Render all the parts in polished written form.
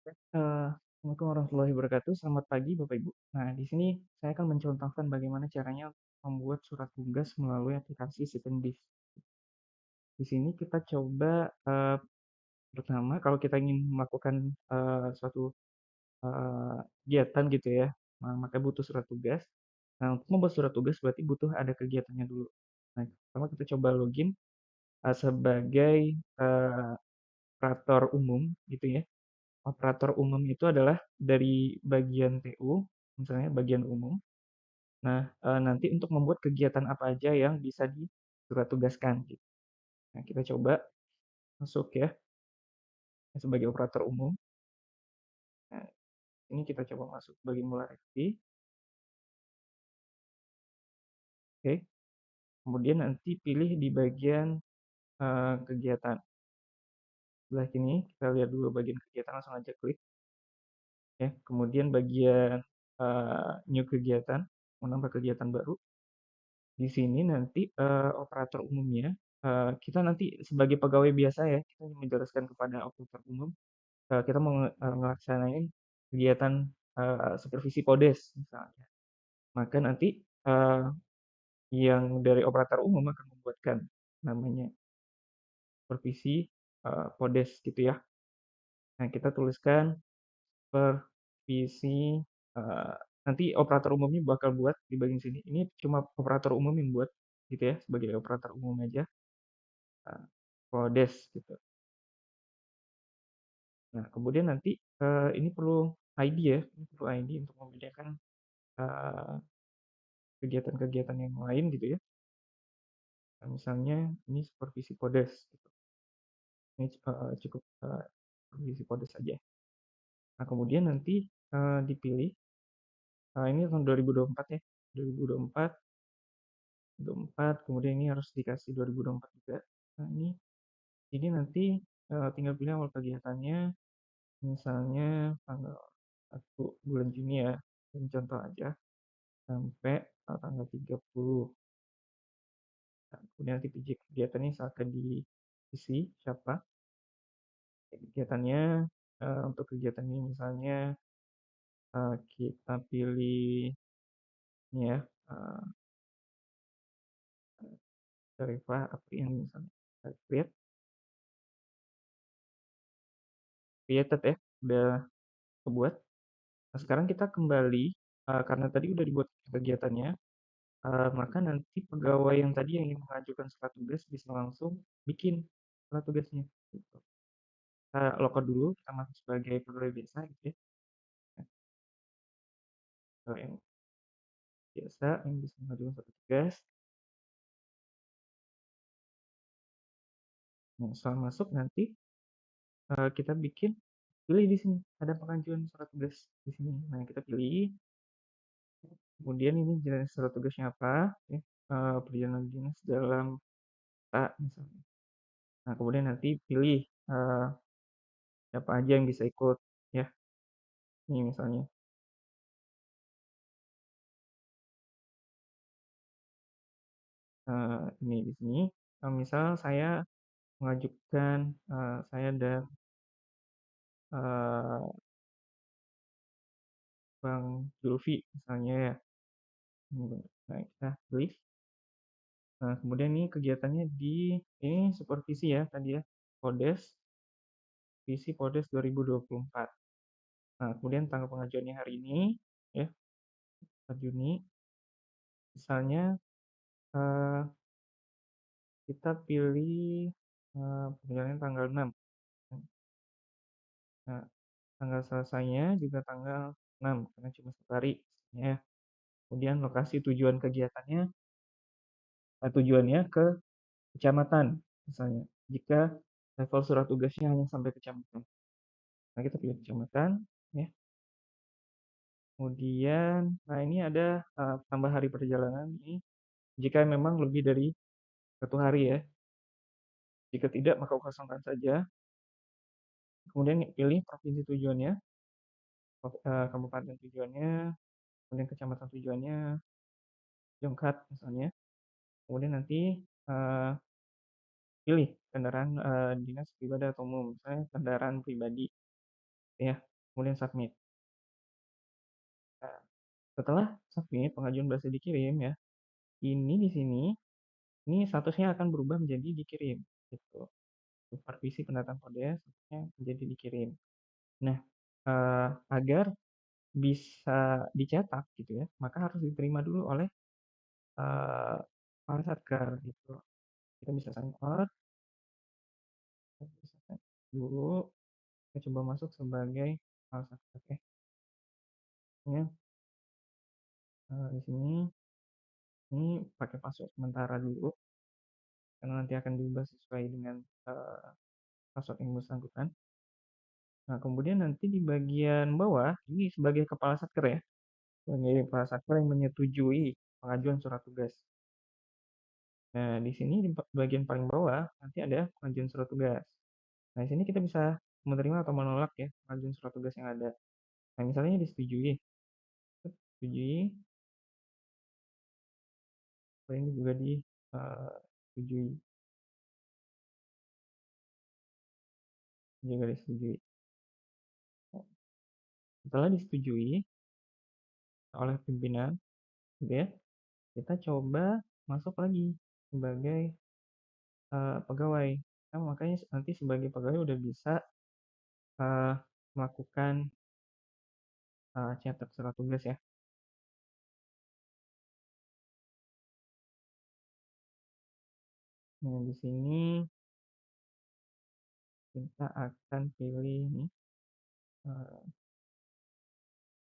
Assalamualaikum warahmatullahi wabarakatuh. Selamat pagi, Bapak Ibu. Nah, di sini saya akan mencontohkan bagaimana caranya membuat surat tugas melalui aplikasi Sitendif. Di sini kita coba pertama kalau kita ingin melakukan suatu kegiatan gitu ya, maka butuh surat tugas. Nah, untuk membuat surat tugas berarti butuh ada kegiatannya dulu. Nah, pertama kita coba login sebagai eh, operator umum gitu ya. Operator umum itu adalah dari bagian TU, misalnya bagian umum. Nah, nanti untuk membuat kegiatan apa aja yang bisa disurat tugaskan gitu. Nah, kita coba masuk ya sebagai operator umum. Nah, ini kita coba masuk sebagai Mulai. Oke. Kemudian nanti pilih di bagian kegiatan. Sebelah kini kita lihat dulu bagian kegiatan, langsung aja klik ya. Kemudian bagian new kegiatan, menambah kegiatan baru. Di sini nanti operator umumnya kita nanti sebagai pegawai biasa ya, kita menjelaskan kepada operator umum kita mau ngelaksanain kegiatan supervisi podes misalnya. Maka nanti yang dari operator umum akan membuatkan namanya supervisi podes gitu ya. Nah, kita tuliskan supervisi eh, nanti operator umumnya bakal buat di bagian sini. Ini cuma operator umum yang buat gitu ya, sebagai operator umum aja. Podes gitu. Nah, kemudian nanti ini perlu ID ya, ini perlu ID untuk membedakan eh, kegiatan-kegiatan yang lain gitu ya. Nah, misalnya ini supervisi podes gitu. Ini cukup supervisi podes saja. Nah, kemudian nanti dipilih ini tahun 2024 ya. 2024, 2024, kemudian ini harus dikasih 2024 juga. Nah, ini nanti tinggal pilih awal kegiatannya, misalnya tanggal 1 bulan Juni ya. Ini contoh aja sampai tanggal 30. Nah, kemudian nanti kegiatannya akan diisi siapa kegiatannya. Untuk kegiatan ini misalnya kita pilih ini ya uh, Syarifah Apriani misalnya. Kita created ya, udah kebuat. Nah, sekarang kita kembali karena tadi udah dibuat kegiatannya. Maka nanti pegawai yang tadi yang ingin mengajukan surat tugas bisa langsung bikin surat tugasnya gitu. Kita login dulu, kita masuk sebagai pegawai biasa gitu ya. Nah, kalau yang biasa yang bisa mengajukan surat tugas. Nah, setelah masuk nanti kita pilih di sini ada pengajuan surat tugas di sini. Nah, kita pilih. Kemudian ini jenis surat tugasnya apa? Ya, perjalanan dinas dalam A misalnya. Nah, kemudian nanti pilih siapa aja yang bisa ikut ya. Ini misalnya ini di sini. Misal saya mengajukan saya dan uh, Bang Julfi misalnya ya. Nah, kita pilih. Nah, kemudian ini kegiatannya ini supervisi ya tadi ya. Podes, visi Podes 2024. Nah, kemudian tanggal pengajuannya hari ini ya, 4 Juni. Misalnya eh, kita pilih perjalanan tanggal 6. Nah, tanggal selesainya juga tanggal 6 karena cuma satu hari ya. Kemudian lokasi tujuannya ke kecamatan misalnya. Jika level surat tugasnya hanya sampai kecamatan. Nah, kita pilih kecamatan ya. Kemudian nah ini ada tambah hari perjalanan ini jika memang lebih dari satu hari ya. Jika tidak maka kosongkan saja. Kemudian pilih provinsi tujuannya, kabupaten tujuannya, kemudian kecamatan tujuannya, Jongkat misalnya. Kemudian nanti uh, pilih kendaraan dinas pribadi atau umum, misalnya kendaraan pribadi, ya. kemudian submit. Nah, setelah submit, pengajuan berhasil dikirim ya, ini di sini, ini statusnya akan berubah menjadi dikirim, gitu. Supervisi pendataan kode statusnya menjadi dikirim. Nah, agar bisa dicetak gitu ya, maka harus diterima dulu oleh file satker gitu. Kita bisa sign out, kita bisa sign dulu, kita coba masuk sebagai file satker ya. Ya, di sini ini pakai password sementara dulu karena nanti akan diubah sesuai dengan password yang bersangkutan. Nah, kemudian nanti di bagian bawah ini sebagai kepala satker ya, sebagai kepala satker yang menyetujui pengajuan surat tugas. Nah, di sini di bagian paling bawah nanti ada pengajuan surat tugas. Nah, di sini kita bisa menerima atau menolak ya pengajuan surat tugas yang ada. Nah, misalnya disetujui, setujui, ini juga disetujui, juga disetujui. Setelah disetujui oleh pimpinan, gitu ya, kita coba masuk lagi sebagai pegawai. Nah, makanya nanti sebagai pegawai udah bisa uh, melakukan cetak surat tugas ya. Nah, di sini kita akan pilih nih, uh,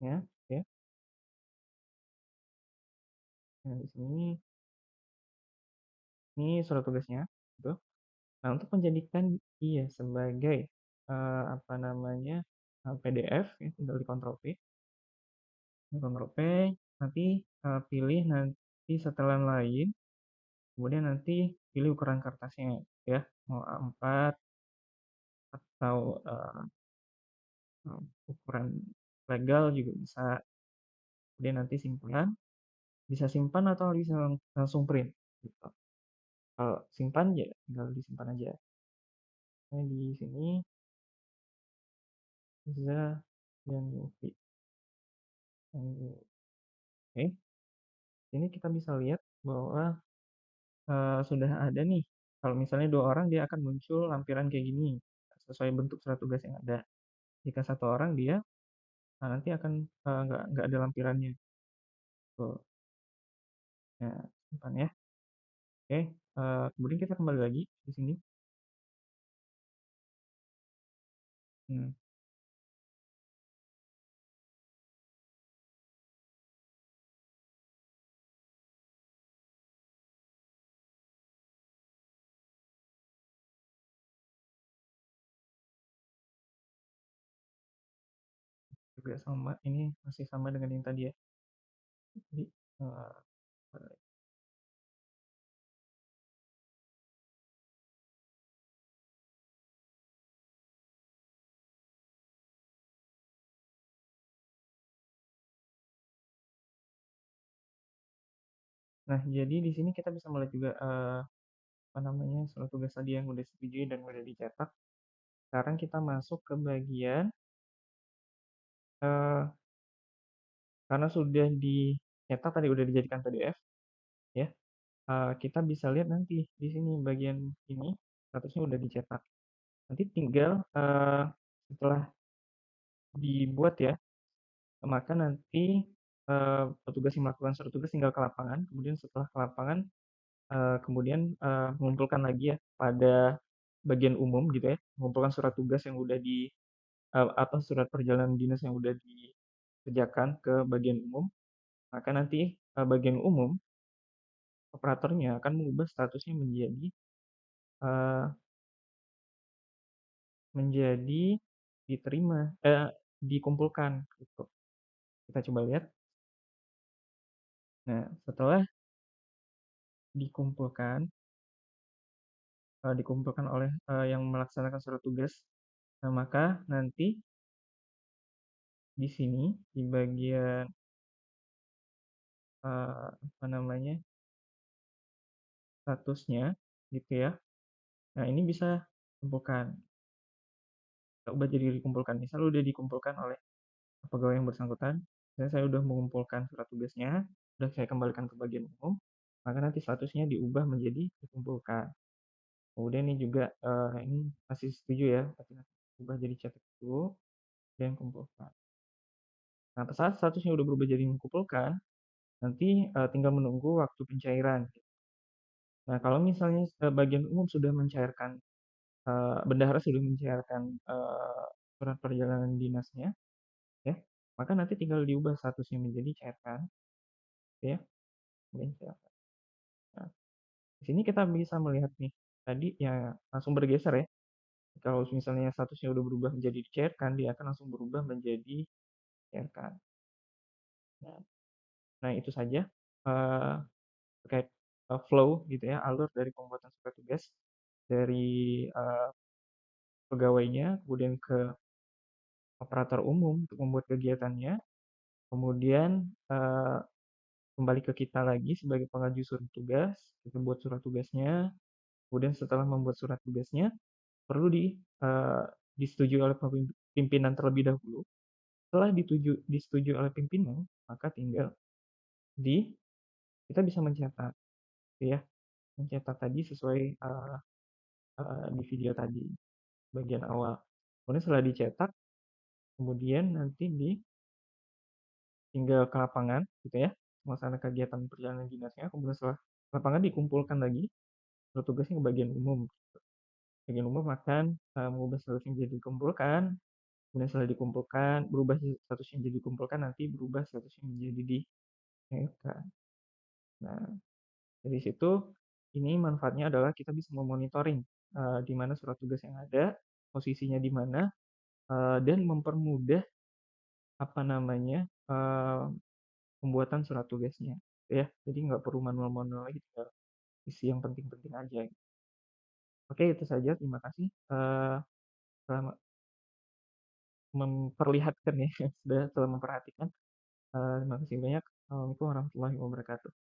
ya, ya. Nah, di sini ini surat tugasnya, gitu. Nah, untuk menjadikan dia sebagai apa namanya PDF, ya, tinggal di Ctrl P, Ctrl P, nanti pilih nanti setelan lain, kemudian nanti pilih ukuran kertasnya, ya, mau A4 atau ukuran legal juga bisa. Kemudian nanti simpan, bisa simpan atau bisa langsung print. Gitu. Kalau simpan ya tinggal disimpan aja. Nah, di sini bisa yang Oke. Ini kita bisa lihat bahwa sudah ada nih. Kalau misalnya dua orang dia akan muncul lampiran kayak gini sesuai bentuk surat tugas yang ada. Jika satu orang dia nanti akan nggak ada lampirannya. Tuh. Nah, simpan ya. Oke. Kemudian kita kembali lagi di sini. Hmm, juga sama. Ini masih sama dengan yang tadi ya. Jadi, eh, nah, jadi di sini kita bisa melihat juga apa namanya surat tugas tadi yang udah disetujui dan udah dicetak. Sekarang kita masuk ke bagian eh, karena sudah dicetak tadi udah dijadikan PDF ya. Kita bisa lihat nanti di sini bagian ini statusnya udah dicetak. Nanti tinggal setelah dibuat ya, maka nanti petugas yang melakukan surat tugas tinggal ke lapangan. Kemudian setelah ke lapangan, kemudian mengumpulkan lagi ya pada bagian umum gitu ya, mengumpulkan surat tugas yang udah di apa surat perjalanan dinas yang udah dikerjakan ke bagian umum. Maka nanti bagian umum operatornya akan mengubah statusnya eh, menjadi diterima, dikumpulkan gitu. Kita coba lihat. Nah, setelah dikumpulkan, dikumpulkan oleh yang melaksanakan surat tugas, nah maka nanti di sini di bagian apa namanya statusnya gitu ya. Nah, ini bisa kumpulkan. ubah jadi dikumpulkan. Misal udah dikumpulkan oleh pegawai yang bersangkutan, dan saya udah mengumpulkan surat tugasnya, dan saya kembalikan ke bagian umum, maka nanti statusnya diubah menjadi dikumpulkan. Kemudian ini juga ini masih setuju ya, tapi nanti ubah jadi cetak dulu dan kumpulkan. Nah, saat statusnya udah berubah jadi mengumpulkan, nanti tinggal menunggu waktu pencairan. Nah, kalau misalnya bagian umum sudah mencairkan, bendahara sudah mencairkan surat perjalanan dinasnya, ya, maka nanti tinggal diubah statusnya menjadi cairkan, ya, kemudian cairkan. Nah, di sini kita bisa melihat nih, tadi ya langsung bergeser ya. Kalau misalnya statusnya udah berubah menjadi dicairkan, dia akan langsung berubah menjadi cairkan. Nah, nah itu saja eh, terkait flow gitu ya, alur dari pembuatan surat tugas dari pegawainya, kemudian ke operator umum untuk membuat kegiatannya, kemudian kembali ke kita lagi sebagai pengaju surat tugas, kita buat surat tugasnya, kemudian setelah membuat surat tugasnya, perlu disetujui oleh pimpinan terlebih dahulu. Setelah disetujui oleh pimpinan, maka tinggal kita bisa mencetak, ya, mencetak tadi sesuai di video tadi bagian awal. Kemudian setelah dicetak, kemudian nanti tinggal ke lapangan, gitu ya, melaksanakan kegiatan perjalanan dinasnya. Kemudian setelah lapangan dikumpulkan lagi, tugasnya ke bagian umum. Bagian umum akan mengubah statusnya menjadi dikumpulkan, kemudian setelah dikumpulkan, berubah statusnya menjadi dikumpulkan, nanti berubah statusnya menjadi dicairkan. Nah, dari situ ini manfaatnya adalah kita bisa memonitoring di mana surat tugas yang ada, posisinya di mana, dan mempermudah apa namanya pembuatan surat tugasnya, ya. Jadi nggak perlu manual-manual lagi, tinggal isi yang penting-penting aja. Oke, itu saja. Terima kasih telah memperlihatkan ya, sudah telah memperhatikan. Terima kasih banyak. Assalamualaikum warahmatullahi wabarakatuh.